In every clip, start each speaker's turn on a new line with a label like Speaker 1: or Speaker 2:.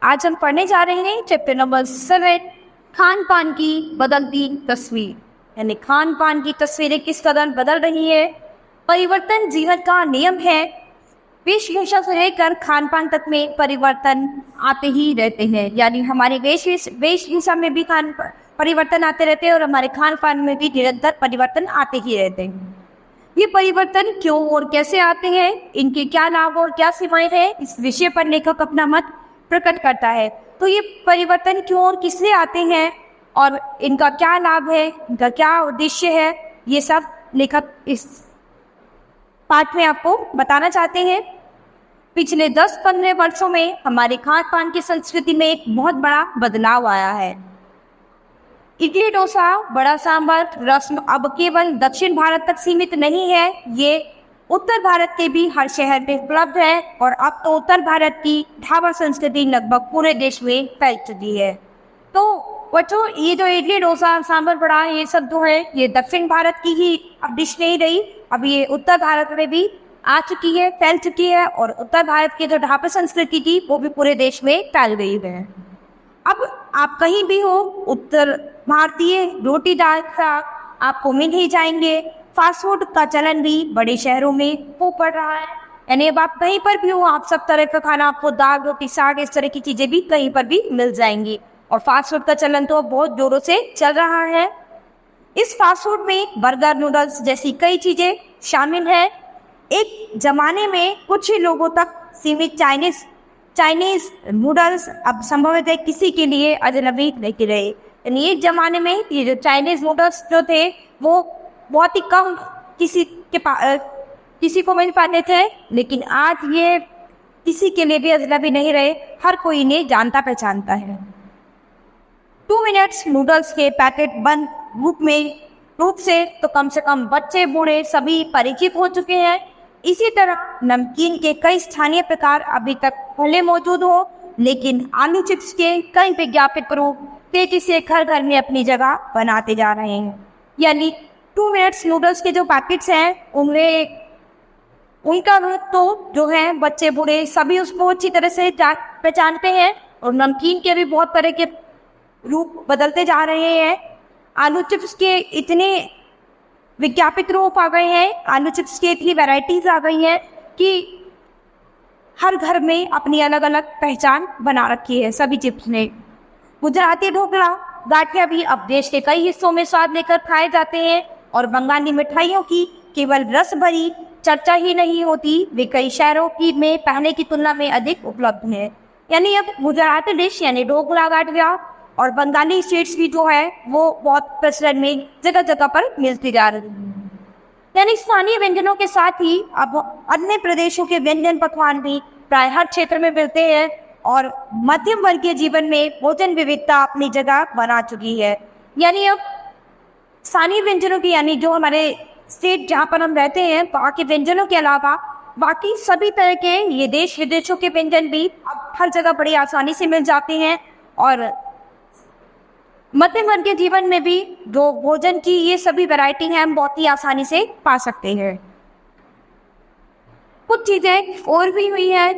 Speaker 1: आज हम पढ़ने जा रहे हैं चैप्टर नंबर 7, खान पान की बदलती तस्वीर। यानी खान पान की तस्वीरें किस कदर बदल रही है, परिवर्तन जीवन का नियम है। वेशभूषा से लेकर खान पान तक में परिवर्तन आते ही रहते हैं। यानी हमारे वेशभूषा में भी परिवर्तन आते रहते हैं और हमारे खान पान में भी निरंतर परिवर्तन आते ही रहते हैं। ये परिवर्तन क्यों और कैसे आते हैं, इनके क्या लाभ और क्या सीमाएं हैं, इस विषय पर लेखक अपना मत प्रकट करता है। तो ये परिवर्तन क्यों और किस लिए आते हैं और इनका क्या लाभ है, इनका क्या उद्देश्य है, ये सब लेखक इस पाठ में आपको बताना चाहते हैं। पिछले 10-15 वर्षों में हमारे खान पान की संस्कृति में एक बहुत बड़ा बदलाव आया है। इडली डोसा, बड़ा सांभर, रस्म अब केवल दक्षिण भारत तक सीमित नहीं है, ये उत्तर भारत के भी हर शहर में उपलब्ध है। और अब तो उत्तर भारत की ढाबा संस्कृति लगभग पूरे देश में फैल चुकी है। तो बच्चों, ये जो इडली डोसा सांभर बड़ा ये सब जो है, ये दक्षिण भारत की ही अब डिश नहीं रही, अब ये उत्तर भारत में भी आ चुकी है, फैल चुकी है। और उत्तर भारत की जो ढाबा संस्कृति थी वो भी पूरे देश में फैल गई है। अब आप कहीं भी हो, उत्तर भारतीय रोटी दाल साग आपको मिल ही जाएंगे। फास्ट फूड का चलन भी बड़े शहरों में हो पड़ रहा है। यानी अब आप कहीं पर भी हो, आप सब तरह का खाना, आपको दाल रोटी साग इस तरह की चीजें भी कहीं पर भी मिल जाएंगी। और फास्ट फूड का चलन तो बहुत जोरों से चल रहा है। इस फास्ट फूड में बर्गर, नूडल्स जैसी कई चीजें शामिल है। एक जमाने में कुछ ही लोगों तक सीमित चाइनीज नूडल्स अब संभवतः किसी के लिए अजनबी नहीं रहे। यानी एक जमाने में ये जो चाइनीज नूडल्स जो थे वो बहुत ही कम किसी को मिल पाते थे, लेकिन आज ये किसी के लिए भी अजनबी नहीं रहे, हर कोई इन्हें जानता पहचानता है। 2 मिनट्स नूडल्स के पैकेट बंद रूप से तो कम से कम बच्चे बूढ़े सभी परिचित हो चुके हैं। इसी तरह नमकीन के कई स्थानीय प्रकार अभी तक भले मौजूद हो, लेकिन आलू चिप्स के कई विज्ञापित रूप तेजी से घर घर में अपनी जगह बनाते जा रहे हैं। यानी 2 मिनट्स नूडल्स के जो पैकेट्स हैं उनका रूप तो जो है बच्चे बूढ़े सभी उसको अच्छी तरह से पहचानते हैं। और नमकीन के भी बहुत तरह के रूप बदलते जा रहे हैं। आलू चिप्स के इतने विज्ञापित रूप आ गए हैं, आलू चिप्स की इतनी वैरायटीज आ गई हैं कि हर घर में अपनी अलग अलग पहचान बना रखी है सभी चिप्स ने। गुजराती ढोकला, गाठिया भी अब देश के कई हिस्सों में स्वाद लेकर खाए जाते हैं। और बंगाली मिठाइयों की केवल रस भरी चर्चा ही नहीं होती, वे कई शहरों की में पहले की तुलना में अधिक उपलब्ध है। यानी अब गुजराती डिश यानी ढोकला, गाठिया और बंगाली स्वीट्स भी जो है वो बहुत प्रचलन में जगह जगह पर मिलती जा रही है। यानी स्थानीय व्यंजनों के साथ ही अब अन्य प्रदेशों के व्यंजन पकवान भी प्राय हर क्षेत्र में मिलते हैं। और मध्यम वर्गीय जीवन में भोजन विविधता अपनी जगह बना चुकी है। यानी अब स्थानीय व्यंजनों की, यानी जो हमारे स्टेट जहाँ पर हम रहते हैं वहाँ के व्यंजनों के अलावा बाकी सभी तरह के ये देश विदेशों के व्यंजन भी अब हर जगह बड़ी आसानी से मिल जाते हैं। और मध्यम वर्गीय जीवन में भी जो भोजन की ये सभी वैरायटी हैं हम बहुत ही आसानी से पा सकते हैं। कुछ चीजें और भी हुई है,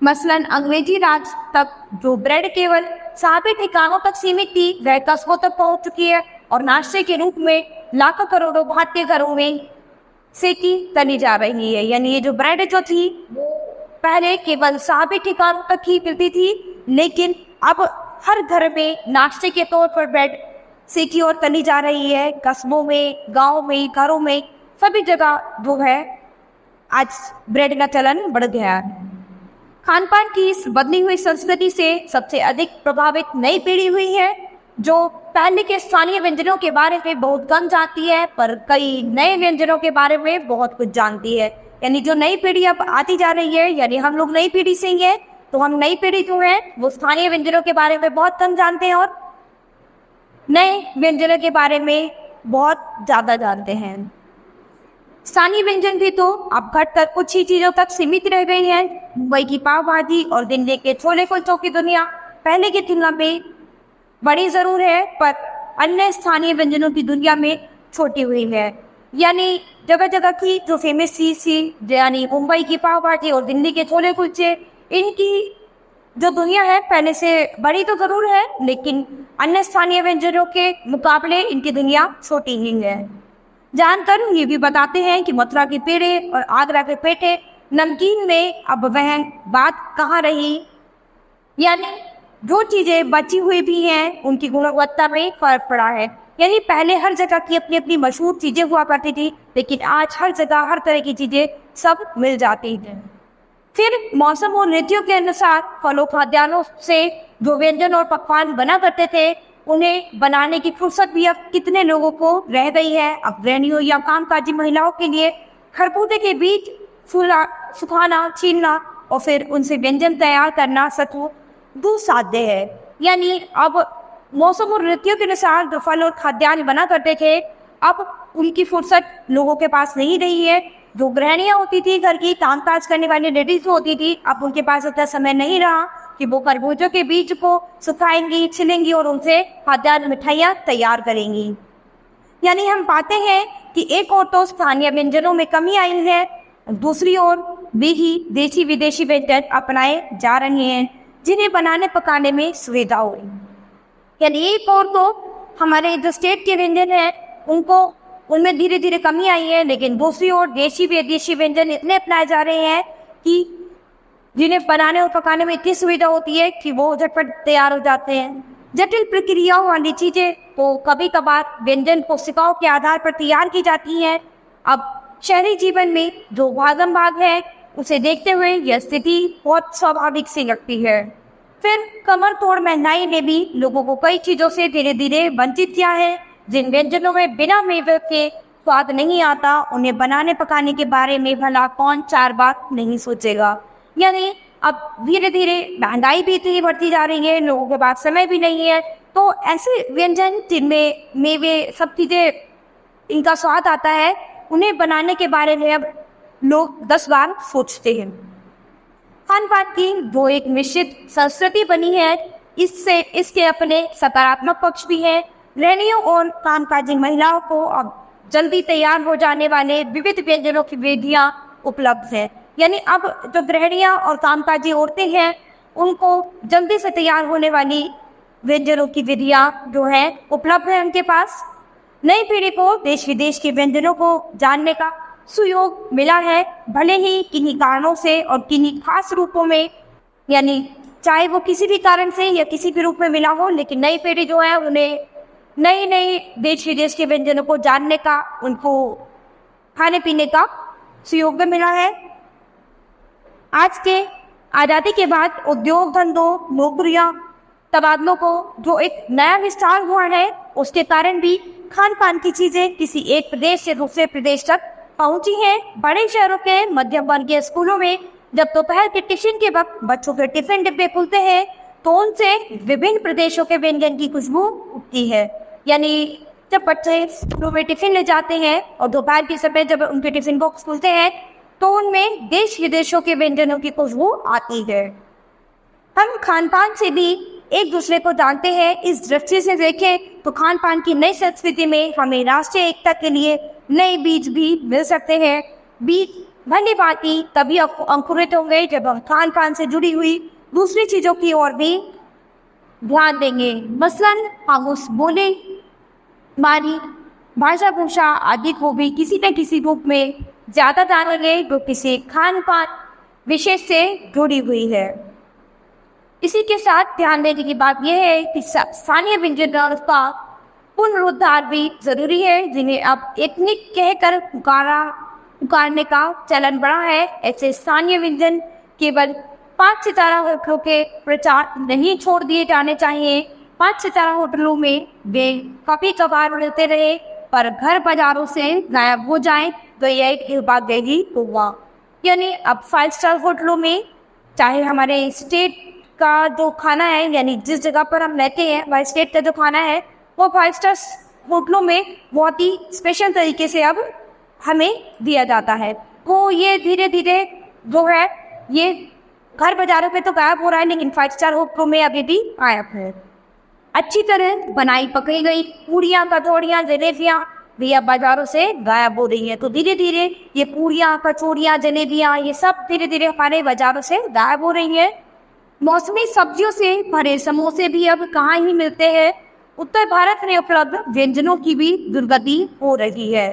Speaker 1: मसलन अंग्रेजी राज तक जो ब्रेड केवल साबित ठिकानों तक सीमित थी, वह कस्बों तक पहुंच चुकी है। और नाश्ते के रूप में लाखों करोड़ों भारतीय घरों में सेकी तली जा रही है। यानी ये जो ब्रेड जो थी वो पहले केवल साबित ठिकानों तक ही मिलती थी, लेकिन अब हर घर में नाश्ते के तौर पर ब्रेड सेकी और तली जा रही है। कस्बों में, गाँव में, घरों में सभी जगह जो है आज ब्रेड का चलन बढ़ गया है। खान पान की इस बदली हुई संस्कृति से सबसे अधिक प्रभावित नई पीढ़ी हुई है, जो पहले के स्थानीय व्यंजनों के बारे में बहुत कम जानती है, पर कई नए व्यंजनों के बारे में बहुत कुछ जानती है। यानी जो नई पीढ़ी अब आती जा रही है, यानी हम लोग नई पीढ़ी से ही है, तो हम नई पीढ़ी जो है वो स्थानीय व्यंजनों के बारे में बहुत कम जानते हैं और नए व्यंजनों के बारे में बहुत ज़्यादा जानते हैं। स्थानीय व्यंजन भी तो अब घटकर कुछ ही चीज़ों तक सीमित रह गई हैं। मुंबई की पाव भाजी और दिल्ली के छोले कुलचों की दुनिया पहले की तुलना में बड़ी ज़रूर है, पर अन्य स्थानीय व्यंजनों की दुनिया में छोटी हुई है। यानी जगह जगह की जो फेमस चीज़ थी, यानी मुंबई की पाव भाजी और दिल्ली के छोले कुलचे, इनकी जो दुनिया है पहले से बड़ी तो जरूर है, लेकिन अन्य स्थानीय व्यंजनों के मुकाबले इनकी दुनिया छोटी ही है। जानकर ये भी बताते हैं कि मथुरा के पेड़े और आगरा के पेठे नमकीन में अब वह बात कहाँ रही, यानी जो चीजें बची हुई भी हैं उनकी गुणवत्ता में फर्क पड़ा है। यानी पहले हर जगह की अपनी अपनी मशहूर चीजें हुआ करती थी, लेकिन आज हर जगह हर तरह की चीजें सब मिल जाती हैं। फिर मौसम और ऋतुओं के अनुसार फलों खाद्यान्नों से जो व्यंजन और पकवान बना करते थे, उन्हें बनाने की फुर्सत भी अब कितने लोगों को रह गई है। अब गृहिणियों या कामकाजी महिलाओं के लिए खरबूजे के बीज सुखाना, छीलना और फिर उनसे व्यंजन तैयार करना सचमुच दुस्साध्य है। यानी अब मौसम और ऋतुओं के अनुसार जो फल और खाद्यान्न बना करते थे, अब उनकी फुर्सत लोगों के पास नहीं रही है। जो गृहिणियां होती थी, घर की कामकाज करने वाली लेडीज होती थी, अब उनके पास उतना समय नहीं रहा कि वो खरबूजों के बीज को सुखाएंगी, छिलेंगी और उनसे खाद्यान्न मिठाइयाँ तैयार करेंगी। यानी हम पाते हैं कि एक ओर तो स्थानीय व्यंजनों में कमी आई है, दूसरी ओर भी ही देशी विदेशी व्यंजन अपनाए जा रहे हैं जिन्हें बनाने पकाने में सुविधा हुई। यानी एक और तो हमारे जो स्टेट के व्यंजन हैं उनमें धीरे धीरे कमी आई है, लेकिन दूसरी ओर देशी विदेशी व्यंजन इतने अपनाए जा रहे हैं कि जिन्हें बनाने और पकाने में इतनी सुविधा होती है कि वो झटपट तैयार हो जाते हैं। जटिल प्रक्रियाओं वाली चीजें तो कभी कभार व्यंजन को सिकाओं के आधार पर तैयार की जाती हैं। अब शहरी जीवन में जो भागम भाग है उसे देखते हुए यह स्थिति बहुत स्वाभाविक सी लगती है। फिर कमर तोड़ महंगाई ने भी लोगों को कई चीजों से धीरे धीरे वंचित किया है। जिन व्यंजनों में बिना मेवे के स्वाद नहीं आता, उन्हें बनाने पकाने के बारे में भला कौन चार बात नहीं सोचेगा। यानी अब धीरे धीरे महंगाई भी इतनी बढ़ती जा रही है, लोगों के पास समय भी नहीं है, तो ऐसे व्यंजन जिनमें मेवे सब चीजें इनका स्वाद आता है, उन्हें बनाने के बारे में अब लोग 10 बार सोचते हैं। खान पान की जो एक निश्चित संस्कृति बनी है, इसके अपने सकारात्मक पक्ष भी हैं। गृहिणियों और कामकाजी महिलाओं को अब जल्दी तैयार हो जाने वाले विविध व्यंजनों की विधियां उपलब्ध है। यानी अब जो गृहिणियां और कामकाजी औरतें हैं, उनको जल्दी से तैयार होने वाली व्यंजनों की विधियां जो है उपलब्ध है उनके पास। नई पीढ़ी को देश विदेश के व्यंजनों को जानने का सुयोग मिला है, भले ही किन्हीं कारणों से और किन्हीं खास रूपों में, यानी चाहे वो किसी भी कारण से या किसी भी रूप में मिला हो, लेकिन नई पीढ़ी जो है उन्हें नई नई देश विदेश के व्यंजनों को जानने का, उनको खाने पीने का सुयोग भी मिला है। आज के आज़ादी के बाद उद्योग धंधों, नौकरियां, तबादलों को जो एक नया विस्तार हुआ है, उसके कारण भी खान पान की चीजें किसी एक प्रदेश से दूसरे प्रदेश तक पहुंची हैं। बड़े शहरों के मध्यम वर्गीय स्कूलों में जब दोपहर के टिफिन के वक्त बच्चों के टिफिन डिब्बे खुलते हैं, तो उनसे विभिन्न प्रदेशों के व्यंजन की खुशबू उठती है। यानी जब बच्चे स्कूलों में टिफिन ले जाते हैं और दोपहर के समय जब उनके टिफिन बॉक्स खुलते हैं, तो उनमें देश विदेशों के व्यंजनों की खुशबू आती है। हम खान पान से भी एक दूसरे को जानते हैं। इस दृष्टि से देखें तो खान पान की नई संस्कृति में हमें राष्ट्रीय एकता के लिए नए बीज भी मिल सकते हैं। बीज भली भांति तभी अंकुरित होंगे जब हम खान पान से जुड़ी हुई दूसरी चीज़ों की ओर भी ध्यान देंगे। मसलन हम उस बोले, हमारी भाषा भूषा आदि को भी किसी न किसी रूप में ज़्यादा जानेंगे जो किसी खान पान विशेष से जुड़ी हुई है। इसी के साथ ध्यान देने की बात यह है कि स्थानीय व्यंजनों का पुनरुद्धार भी जरूरी है, जिन्हें अब एथनिक कहकर पुकारने का चलन बढ़ा है। ऐसे स्थानीय व्यंजन केवल 5 सितारा होटलों के प्रचार नहीं छोड़ दिए जाने चाहिए। 5 सितारा होटलों में वे कभी कभार मिलते रहे, पर घर बाजारों से गायब हो जाएं तो यह एक बात गई हुआ। यानी अब 5 स्टार होटलों में, चाहे हमारे स्टेट का जो खाना है, यानी जिस जगह पर हम रहते हैं वह स्टेट का जो खाना है, वो 5 स्टार होटलों में बहुत ही स्पेशल तरीके से अब हमें दिया जाता है। तो ये धीरे धीरे जो है ये घर बाजारों पे तो गायब हो रहा है, लेकिन 5 स्टार होटलों में अभी भी गायब है। अच्छी तरह बनाई पकई गई पूड़ियाँ, कचौड़ियाँ, जलेबियाँ भी अब बाजारों से गायब हो रही है। तो धीरे धीरे ये पूड़ियाँ, कचौड़ियाँ, जलेबियाँ ये सब धीरे धीरे हमारे बाजारों से गायब हो रही है। मौसमी सब्जियों से भरे समोसे भी अब कहाँ ही मिलते हैं। उत्तर भारत में उपलब्ध व्यंजनों की भी दुर्गति हो रही है।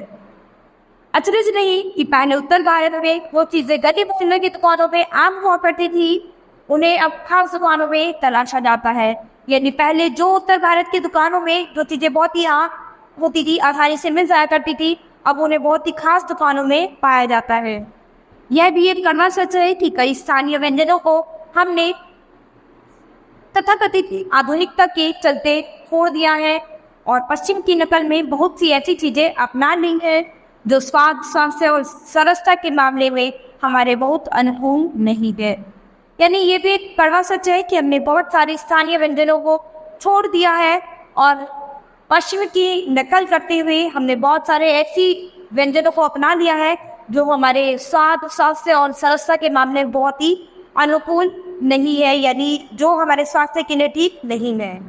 Speaker 1: अचरज नहीं कि पहले उत्तर भारत में वो चीजें गली मोहल्ले की दुकानों में आम हुआ करती थी, उन्हें अब खास दुकानों में तलाशा जाता है। यानी पहले जो उत्तर भारत की दुकानों में जो चीजें बहुत ही आम होती थी, आसानी से मिल जाया करती थी, अब उन्हें बहुत ही खास दुकानों में पाया जाता है। यह भी एक कड़वा सच है कि कई स्थानीय व्यंजनों को हमने तथाकथित आधुनिकता के चलते छोड़ दिया है और पश्चिम की नकल में बहुत सी ऐसी चीजें अपना ली हैं जो स्वाद, स्वास्थ्य और सरसता के मामले में हमारे बहुत अनुकूल नहीं है। यानी ये भी एक कड़वा सच है कि हमने बहुत सारे स्थानीय व्यंजनों को छोड़ दिया है और पश्चिम की नकल करते हुए हमने बहुत सारे ऐसी व्यंजनों को अपना लिया है जो हमारे स्वाद, स्वास्थ्य और सरसता के मामले में बहुत ही अनुकूल नहीं है, यानी जो हमारे स्वास्थ्य के लिए ठीक नहीं है।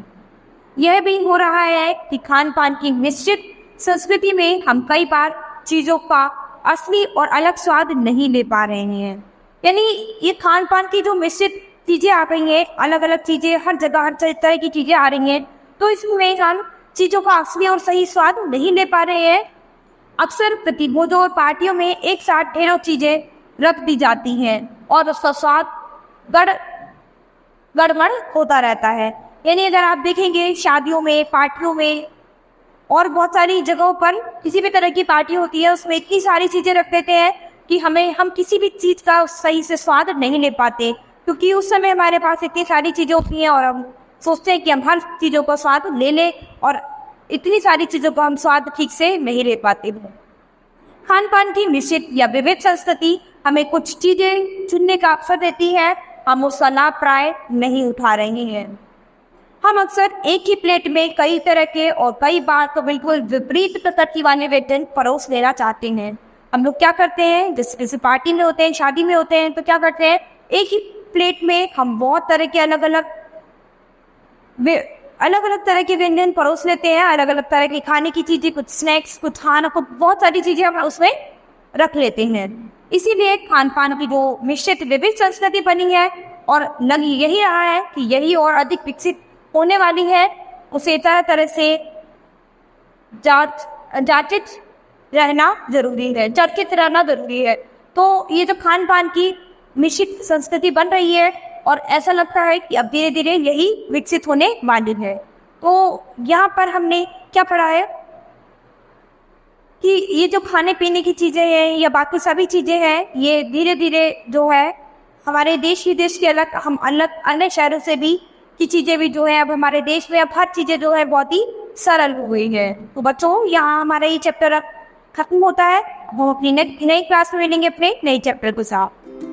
Speaker 1: यह भी हो रहा है कि खान पान की मिश्रित संस्कृति में हम कई बार चीज़ों का असली और अलग स्वाद नहीं ले पा रहे हैं। यानी ये खान पान की जो मिश्रित चीज़ें आ रही हैं, अलग अलग चीज़ें हर जगह हर तरह की चीज़ें आ रही हैं, तो इसमें हम चीज़ों का असली और सही स्वाद नहीं ले पा रहे हैं। अक्सर प्रतिभोजों और पार्टियों में एक साथ ढेरों चीज़ें रख दी जाती हैं और उसका स्वाद गड़बड़ होता रहता है। यानी अगर आप देखेंगे शादियों में, पार्टियों में और बहुत सारी जगहों पर किसी भी तरह की पार्टी होती है, उसमें इतनी सारी चीज़ें रख देते हैं कि हम किसी भी चीज़ का सही से स्वाद नहीं ले पाते, क्योंकि उस समय हमारे पास इतनी सारी चीज़ें होती हैं और हम सोचते हैं कि हम हर चीज़ों का स्वाद ले लें और इतनी सारी चीज़ों का हम स्वाद ठीक से नहीं ले पाते हैं। खान पान की मिश्रित या विविध संस्कृति हमें कुछ चीज़ें चुनने का अवसर देती है, हम उसका लाभ प्राय नहीं उठा रहे हैं। हम अक्सर एक ही प्लेट में कई तरह के और कई बार तो बिल्कुल विपरीत प्रकृति वाले व्यंजन परोस लेना चाहते हैं। हम लोग क्या करते हैं, जैसे किसी पार्टी में होते हैं, शादी में होते हैं, तो क्या करते हैं, एक ही प्लेट में हम बहुत तरह के अलग अलग तरह के व्यंजन परोस लेते हैं, अलग अलग तरह की खाने की चीज़ें, कुछ स्नैक्स, कुछ खाना, कुछ बहुत सारी चीज़ें हम उसमें रख लेते हैं। इसीलिए खान पान की जो मिश्रित विविध संस्कृति बनी है और लग यही रहा है कि यही और अधिक विकसित होने वाली है, उसे तरह तरह से जांचित रहना जरूरी है, चर्चित रहना जरूरी है। तो ये जो खान पान की मिश्रित संस्कृति बन रही है और ऐसा लगता है कि अब धीरे धीरे यही विकसित होने वाली है। तो यहाँ पर हमने क्या पढ़ा है कि ये जो खाने पीने की चीज़ें हैं या बाकी सभी चीज़ें हैं, ये धीरे धीरे जो है हमारे देश विदेश के अलग अन्य शहरों से भी की चीज़ें भी जो है अब हमारे देश में अब हर चीज़ें जो है बहुत ही सरल हो गई है। तो बच्चों, यहाँ हमारा ये चैप्टर खत्म होता है। हम अपनी नई क्लास में मिलेंगे अपने नए चैप्टर के साथ।